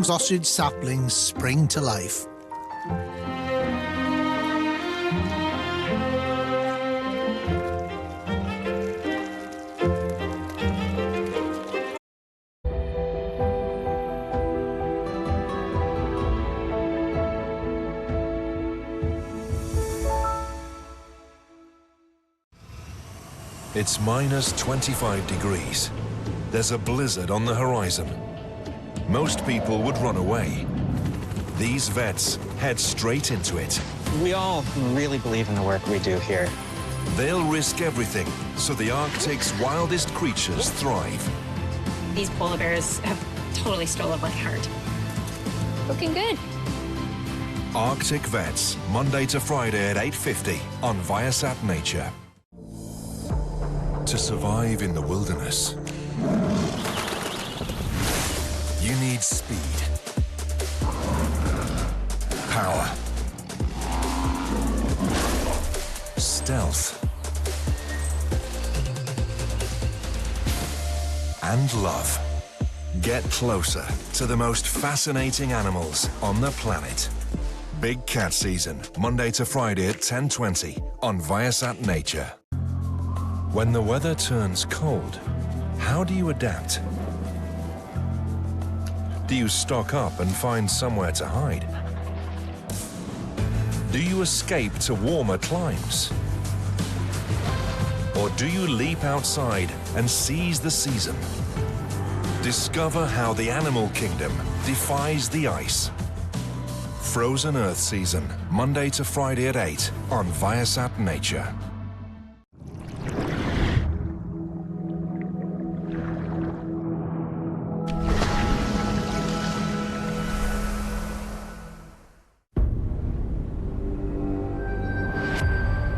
young sausage saplings spring to life. It's minus 25 degrees. There's a blizzard on the horizon. Most people would run away. These vets head straight into it. We all really believe in the work we do here. They'll risk everything so the Arctic's wildest creatures thrive. These polar bears have totally stolen my heart. Looking good. Arctic Vets, Monday to Friday at 8:50 on Viasat Nature. To survive in the wilderness, you need speed, power, stealth, and love. Get closer to the most fascinating animals on the planet. Big Cat Season, Monday to Friday at 10:20 on Viasat Nature. When the weather turns cold, how do you adapt? Do you stock up and find somewhere to hide? Do you escape to warmer climes? Or do you leap outside and seize the season? Discover how the animal kingdom defies the ice. Frozen Earth Season, Monday to Friday at 8 on Viasat Nature.